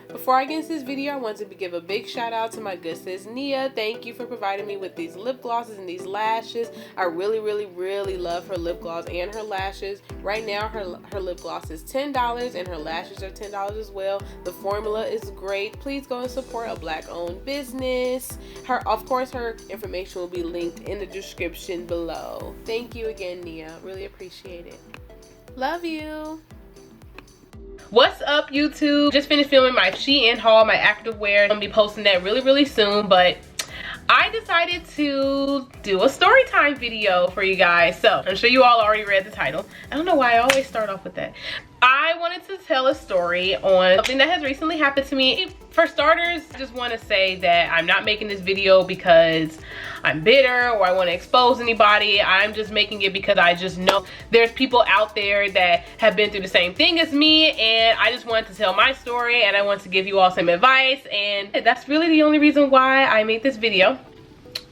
Before I get into this video, I wanted to give a big shout out to my good sis Nia. Thank you for providing me with these lip glosses and these lashes. I really love her lip gloss and her lashes. Right now her lip gloss is $10 and her lashes are $10 as well. The formula is great. Please go and support a black owned business. Of course her information will be linked in the description below. Thank you again, Nia. Really appreciate it. Love you. What's up, YouTube? Just finished filming my Shein haul, my activewear. I'm gonna be posting that really soon, but I decided to do a story time video for you guys. So I'm sure you all already read the title. I don't know why I always start off with that. I wanted to tell a story on something that has recently happened to me. For starters, I just want to say that I'm not making this video because I'm bitter or I want to expose anybody. I'm just making it because I just know there's people out there that have been through the same thing as me, and I just wanted to tell my story and I want to give you all some advice, and that's really the only reason why I made this video.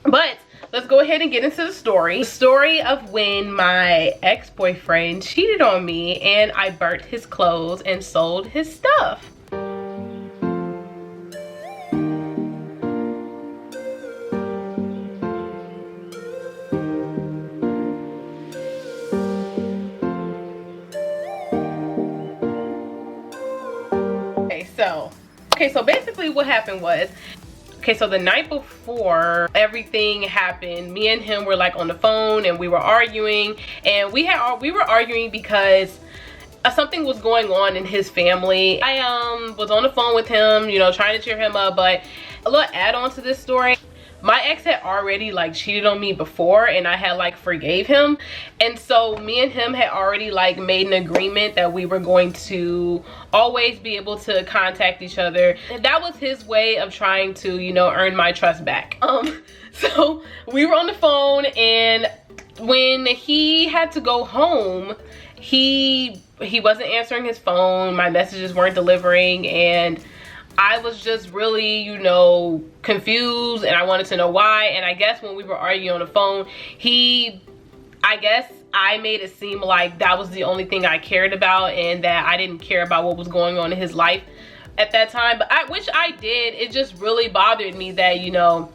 But let's go ahead and get into the story. The story of when my ex-boyfriend cheated on me and I burnt his clothes and sold his stuff. Okay, so basically what happened was, so the night before everything happened, me and him were like on the phone and we were arguing, and we were arguing because something was going on in his family. I was on the phone with him, you know, trying to cheer him up. But a little add-on to this story, my ex had already like cheated on me before and I had like forgave him, and so me and him had already like made an agreement that we were going to always be able to contact each other, and that was his way of trying to, you know, earn my trust back. So we were on the phone, and when he had to go home, he wasn't answering his phone, my messages weren't delivering, and I was just really, you know, confused, and I wanted to know why. And I guess when we were arguing on the phone, I made it seem like that was the only thing I cared about and that I didn't care about what was going on in his life at that time. But which I did. It just really bothered me that, you know,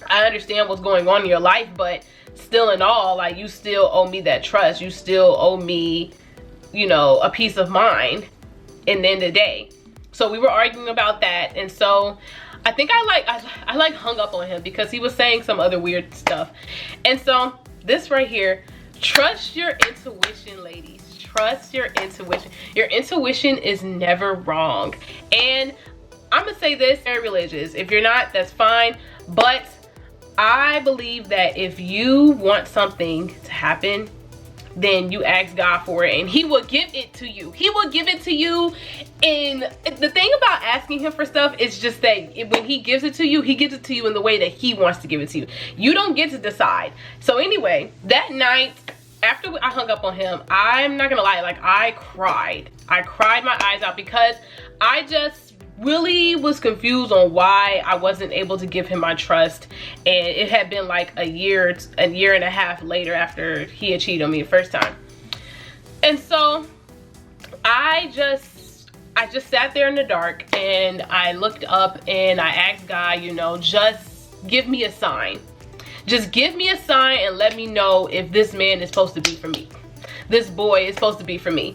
I understand what's going on in your life, but still in all, like, you still owe me that trust. You still owe me, you know, a peace of mind in the end of the day. So we were arguing about that, and so I think I hung up on him because he was saying some other weird stuff. And so this right here, trust your intuition, ladies. Trust your intuition. Your intuition is never wrong. And I'm gonna say this, very religious. If you're not, that's fine. But I believe that if you want something to happen, then you ask God for it and he will give it to you. He will give it to you. And the thing about asking him for stuff is just that when he gives it to you, he gives it to you in the way that he wants to give it to you. You don't get to decide. So anyway, that night after I hung up on him, I'm not gonna lie, like, I cried my eyes out because I just really was confused on why I wasn't able to give him my trust. And it had been like a year and a half later after he had cheated on me the first time. And so I just sat there in the dark and I looked up and I asked God, you know, just give me a sign. Just give me a sign and let me know if this man is supposed to be for me. This boy is supposed to be for me.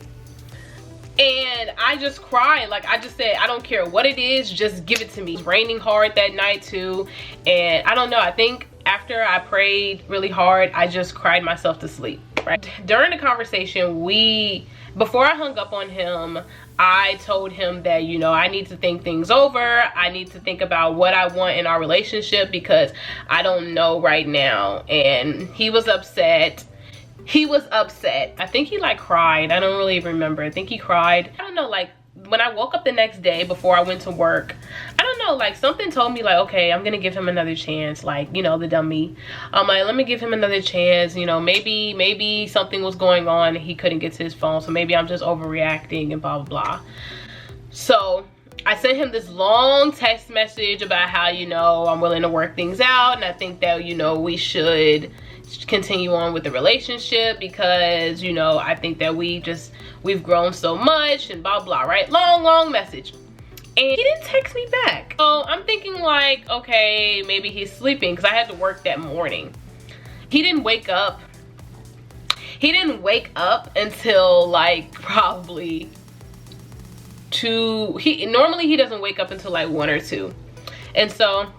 And I just cried. Like, I just said, I don't care what it is, just give it to me. It was raining hard that night too, and I don't know, I think after I prayed really hard, I just cried myself to sleep, right? During the conversation, before I hung up on him, I told him that, you know, I need to think things over. I need to think about what I want in our relationship because I don't know right now. And he was upset. I think he like cried. I don't really remember. I think he cried. I don't know, like when I woke up the next day before I went to work, I don't know, like something told me like, okay, I'm gonna give him another chance. Like, you know, the dummy. I'm like, let me give him another chance. You know, maybe something was going on and he couldn't get to his phone. So maybe I'm just overreacting and blah, blah, blah. So I sent him this long text message about how, you know, I'm willing to work things out. And I think that, you know, we should continue on with the relationship because, you know, I think that we've grown so much and blah blah, right? Long message. and he didn't text me back. So I'm thinking like, okay, maybe he's sleeping because I had to work that morning. He didn't wake up. He didn't wake up until like probably 2. Normally he doesn't wake up until like 1 or 2. And so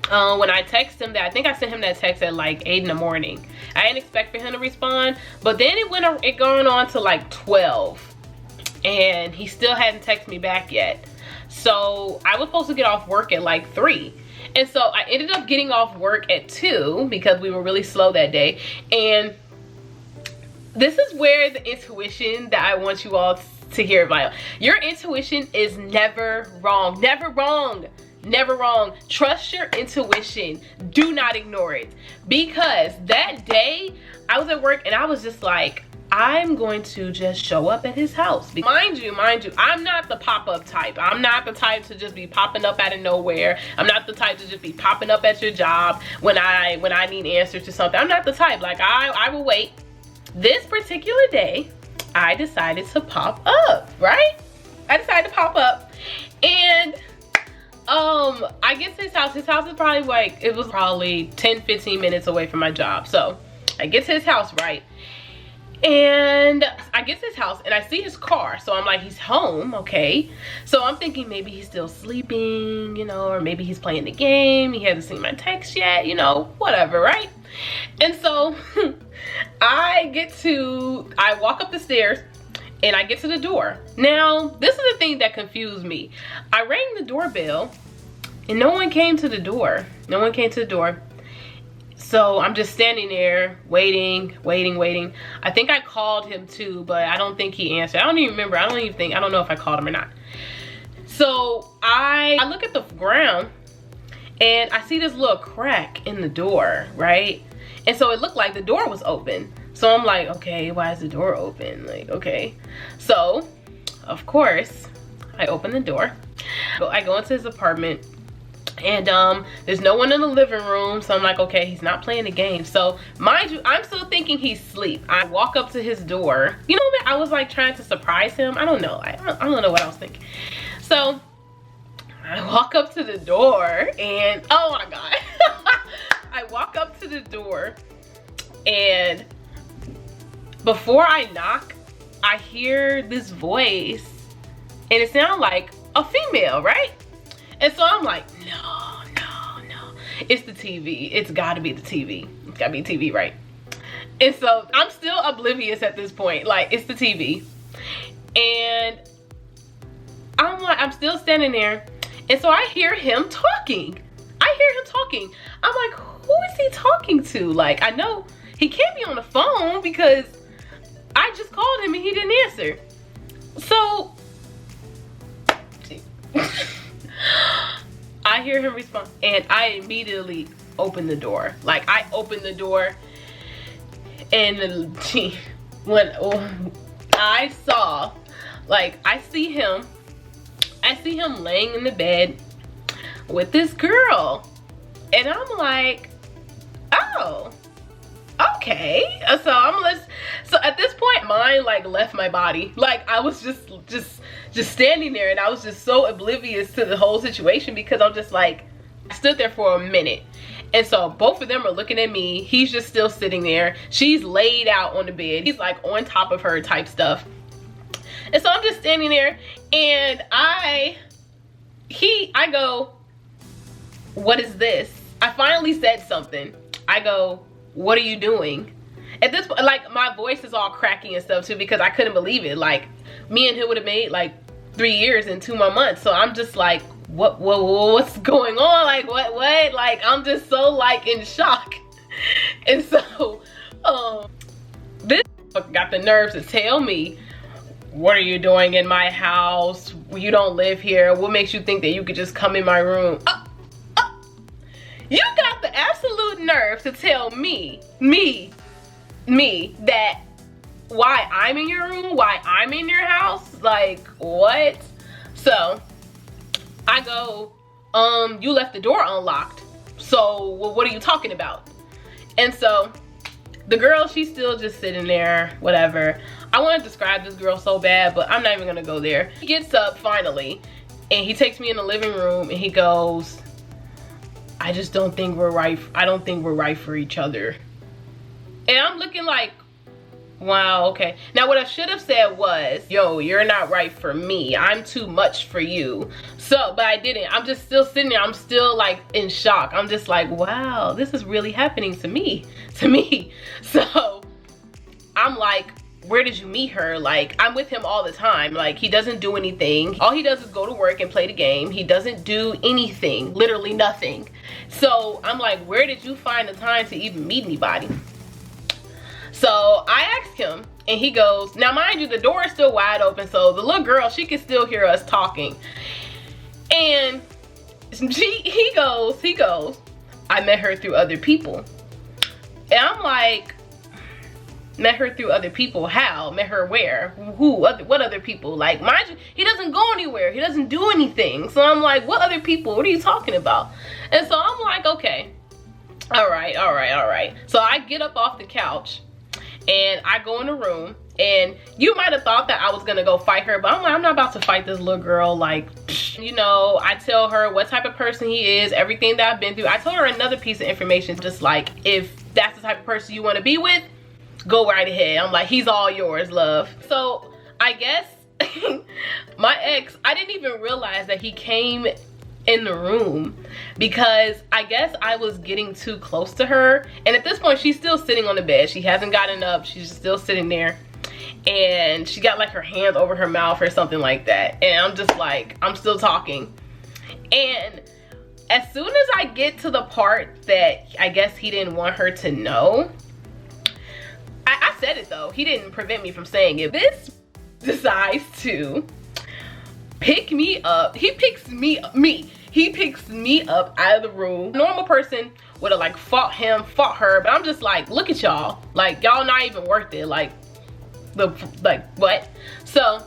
when I text him that, I think I sent him that text at like 8 in the morning. I didn't expect for him to respond, but then it going on to like 12, and he still hadn't texted me back yet. So I was supposed to get off work at like 3, and so I ended up getting off work at 2 because we were really slow that day. And this is where the intuition that I want you all to hear about. Your intuition is never wrong. Never wrong. Never wrong. Trust your intuition. Do not ignore it. Because that day I was at work and I was just like, I'm going to just show up at his house. Mind you, I'm not the pop-up type. I'm not the type to just be popping up out of nowhere. I'm not the type to just be popping up at your job when I need answers to something. I'm not the type. Like I will wait. This particular day, I decided to pop up, right? I decided to pop up, and I get to his house. His house is probably like, it was probably 10-15 minutes away from my job. So I get to his house, right? And I get to his house and I see his car. So I'm like, he's home, okay. So I'm thinking maybe he's still sleeping, you know, or maybe he's playing the game. He hasn't seen my text yet, you know, whatever, right? And so I walk up the stairs and I get to the door. Now, this is the thing that confused me. I rang the doorbell and no one came to the door. No one came to the door. So I'm just standing there waiting. I think I called him too, but I don't think he answered. I don't even remember. I don't know if I called him or not. So I look at the ground and I see this little crack in the door, right? And so it looked like the door was open. So I'm like, okay, why is the door open? Like, okay. So, of course, I open the door. I go into his apartment, and there's no one in the living room. So I'm like, okay, he's not playing the game. So mind you, I'm still thinking he's asleep. I walk up to his door. You know what? I was like trying to surprise him. I don't know. I don't know what I was thinking. So I walk up to the door and, oh my God. I walk up to the door, and before I knock, I hear this voice, and it sounds like a female, right? And so I'm like, no. It's the TV. It's gotta be the TV. It's gotta be TV, right? And so I'm still oblivious at this point. Like, it's the TV. And I'm still standing there. And so I hear him talking. I'm like, who is he talking to? Like, I know he can't be on the phone because I just called him and he didn't answer. So I hear him respond and I immediately open the door. Like, I open the door, and when I saw, like, I see him laying in the bed with this girl. And I'm like, oh, okay. So at this point, mine like left my body. Like, I was just standing there, and I was just so oblivious to the whole situation because I'm just like, I stood there for a minute. And so both of them are looking at me. He's just still sitting there. She's laid out on the bed. He's like on top of her type stuff. And so I'm just standing there, and I go, what is this? I finally said something. I go, what are you doing? At this point, like, my voice is all cracking and stuff too because I couldn't believe it. Like, me and him would have made like 3 years and 2 more months. So I'm just like, what's going on? Like, what? Like, I'm just so like in shock. And so, this got the nerves to tell me, what are you doing in my house? You don't live here. What makes you think that you could just come in my room? You got the absolute nerve to tell me that why I'm in your room, why I'm in your house? Like, what? So I go, you left the door unlocked. So what are you talking about? And so the girl, she's still just sitting there, whatever. I want to describe this girl so bad, but I'm not even gonna go there. He gets up finally, And he takes me in the living room and he goes, I just don't think we're right. I don't think we're right for each other. And I'm looking like, wow, okay. Now what I should have said was, yo, you're not right for me. I'm too much for you. So, but I didn't. I'm just still sitting there. I'm still like in shock. I'm just like, wow, this is really happening to me. So I'm like, where did you meet her? Like, I'm with him all the time. Like, he doesn't do anything. All he does is go to work and play the game. He doesn't do anything, literally nothing. So I'm like, where did you find the time to even meet anybody? So I asked him and he goes, now mind you, the door is still wide open, so the little girl, she can still hear us talking. And he goes, I met her through other people. And I'm like, met her through other people? How? Met her where? Who? What other people? Like, mind you, he doesn't go anywhere. He doesn't do anything. So I'm like, what other people? What are you talking about? And so I'm like, okay, all right. So I get up off the couch and I go in the room, and you might have thought that I was gonna go fight her, but I'm like, I'm not about to fight this little girl. Like, you know, I tell her what type of person he is, everything that I've been through. I told her another piece of information, just like, if that's the type of person you want to be with, go right ahead. I'm like, he's all yours, love. So I guess my ex, I didn't even realize that he came in the room because I guess I was getting too close to her. And at this point, she's still sitting on the bed. She hasn't gotten up. She's still sitting there. And she got like her hands over her mouth or something like that. And I'm just like, I'm still talking. And as soon as I get to the part that I guess he didn't want her to know, I said it though. He didn't prevent me from saying it. This decides to pick me up. He picks me up out of the room. A normal person would have like fought him, fought her, but I'm just like, look at y'all. Like, y'all not even worth it. Like what? So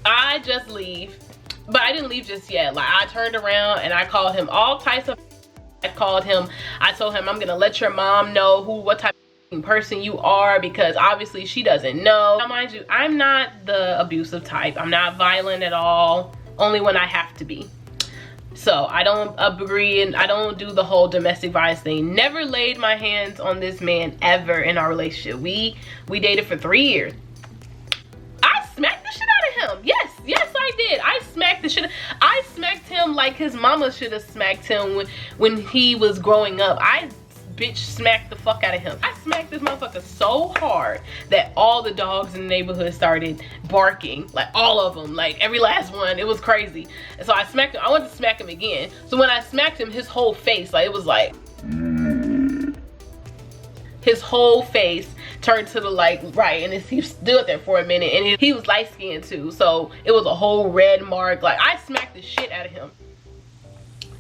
I just leave, but I didn't leave just yet. Like, I turned around and I called him all types of, I told him, I'm gonna let your mom know what type of person you are, because obviously she doesn't know. Now mind you, I'm not the abusive type. I'm not violent at all, only when I have to be. So I don't agree, and I don't do the whole domestic violence thing. Never laid my hands on this man ever in our relationship. We dated for 3 years. I smacked the shit out of him. Yes I did. I smacked the shit. I smacked him like his mama should have smacked him when he was growing up. I bitch smacked the fuck out of him. I smacked this motherfucker so hard that all the dogs in the neighborhood started barking. Like, all of them, like every last one. It was crazy. And so I smacked him. I wanted to smack him again. So when I smacked him, his whole face, like, it was like, his whole face turned to the like right, and he stood there for a minute, and he was light skinned too, so it was a whole red mark. Like, I smacked the shit out of him.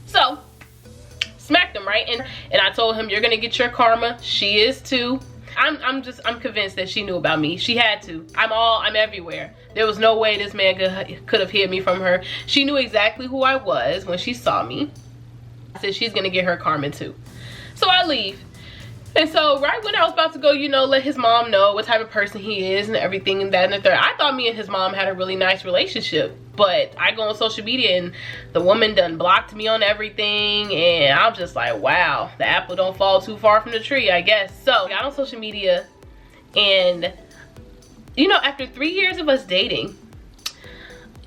So smacked him, right? And I told him, you're gonna get your karma. She is too. I'm convinced that she knew about me. She had to. I'm everywhere. There was no way this man could have hid me from her. She knew exactly who I was when she saw me. I said she's gonna get her karma too. So I leave. And so right when I was about to go, you know, let his mom know what type of person he is and everything and that and the third, I thought me and his mom had a really nice relationship. But I go on social media and the woman done blocked me on everything, and I'm just like, wow, the apple don't fall too far from the tree, I guess. So I got on social media, and you know, after 3 years of us dating,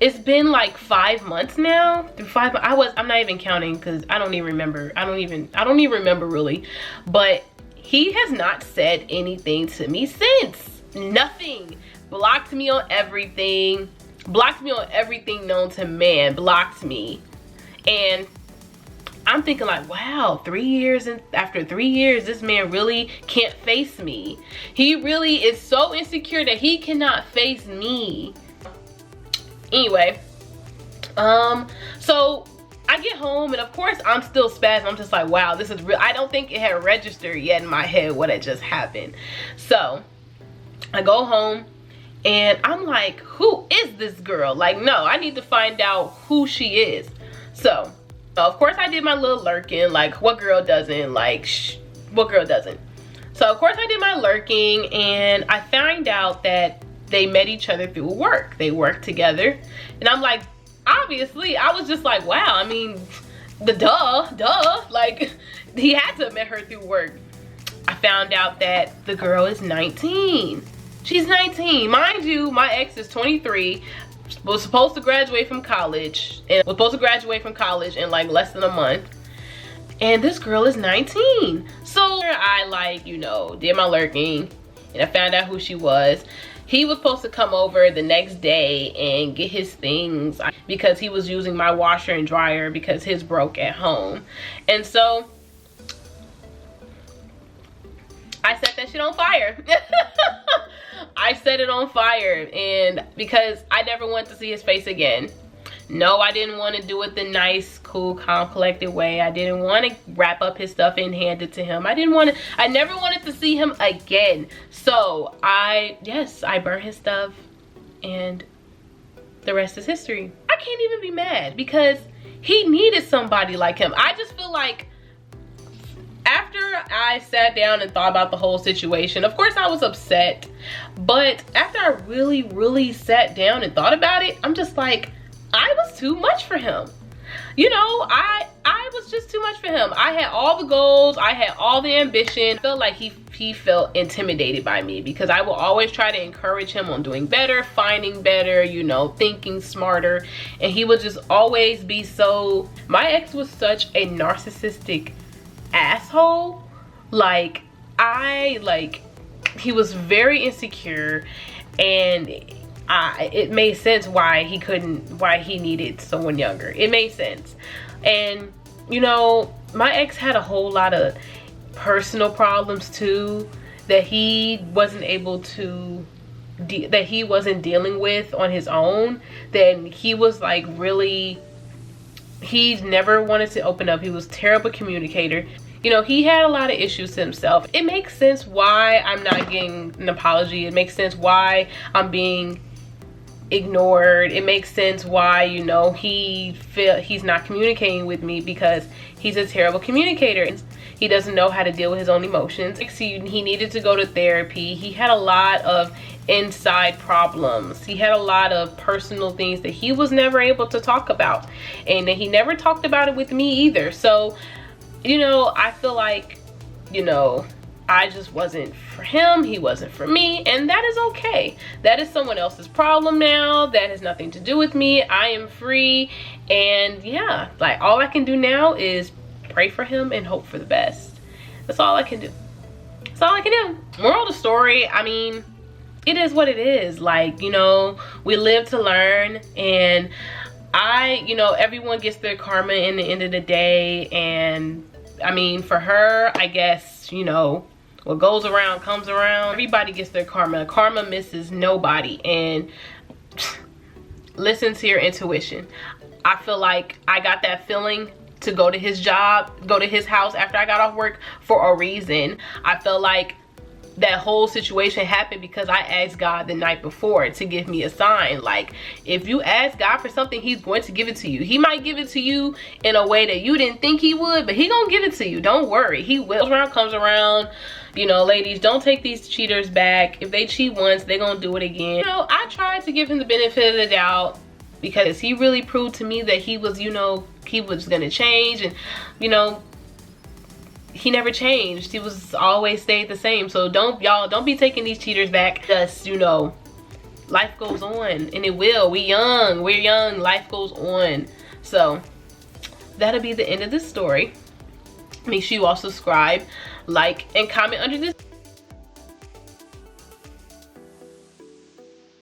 it's been like 5 months now. I'm not even counting because I don't even remember. I don't even remember really. But he has not said anything to me since. Nothing. Blocked me on everything. Blocked me on everything known to man. Blocked me. And I'm thinking like, wow, 3 years, and after 3 years, this man really can't face me. He really is so insecure that he cannot face me. Anyway, so I get home, and of course I'm still spazzing. I'm just like, wow, this is real. I don't think it had registered yet in my head what had just happened. So I go home, and I'm like, who is this girl? Like, no, I need to find out who she is. So of course I did my little lurking. Like, what girl doesn't? Like, what girl doesn't? So of course I did my lurking, and I found out that they met each other through work. They worked together, and I'm like, obviously I was just like, wow, I mean, duh, like he had to have met her through work. I found out that the girl is 19. She's 19. Mind you, my ex is 23, was supposed to graduate from college, and was supposed to graduate from college in like less than a month. And this girl is 19. So I like, you know, did my lurking and I found out who she was. He was supposed to come over the next day and get his things because he was using my washer and dryer because his broke at home. And so I set that shit on fire. I set it on fire, and because I never wanted to see his face again. No, I didn't want to do it the nice, cool, calm, collected way. I didn't want to wrap up his stuff and hand it to him. I never wanted to see him again. So I burned his stuff, and the rest is history. I can't even be mad because he needed somebody like him. I just feel like after I sat down and thought about the whole situation, of course I was upset, but after I really sat down and thought about it, I'm just like, I was too much for him. You know, I was just too much for him. I had all the goals, I had all the ambition. I felt like he felt intimidated by me because I will always try to encourage him on doing better, finding better, you know, thinking smarter, and he would just always be so. My ex was such a narcissistic asshole. Like, he was very insecure, and it made sense why he needed someone younger. It made sense. And you know, my ex had a whole lot of personal problems too that he wasn't able to that he wasn't dealing with on his own. Then he was like really, he never wanted to open up. He was a terrible communicator. You know, he had a lot of issues himself. It makes sense why I'm not getting an apology. It makes sense why I'm being ignored. It makes sense why, you know, he's not communicating with me, because he's a terrible communicator. He doesn't know how to deal with his own emotions. He needed to go to therapy. He had a lot of inside problems. He had a lot of personal things that he was never able to talk about, and he never talked about it with me either. So, you know, I feel like, you know, I just wasn't for him. He wasn't for me, and that is okay. That is someone else's problem now. That has nothing to do with me. I am free, and yeah, like, all I can do now is pray for him and hope for the best. That's all I can do. That's all I can do. Moral of the story, I mean, it is what it is. Like, you know, we live to learn, and you know, everyone gets their karma in the end of the day. And I mean, for her, I guess, you know, what goes around comes around. Everybody gets their karma. Karma misses nobody. And listen to your intuition. I feel like I got that feeling to go to his job, go to his house after I got off work for a reason. I felt like that whole situation happened because I asked God the night before to give me a sign. Like, if you ask God for something, he's going to give it to you. He might give it to you in a way that you didn't think he would, but he gonna give it to you. Don't worry, he will. Comes around. You know, ladies, don't take these cheaters back. If they cheat once, they gonna do it again. You know, I tried to give him the benefit of the doubt because he really proved to me that he was, you know, he was gonna change. And you know, he never changed. He was always stayed the same. So don't be taking these cheaters back. Just, you know, life goes on, and it will. We're young, life goes on. So that'll be the end of this story. Make sure you all subscribe, like, and comment under this.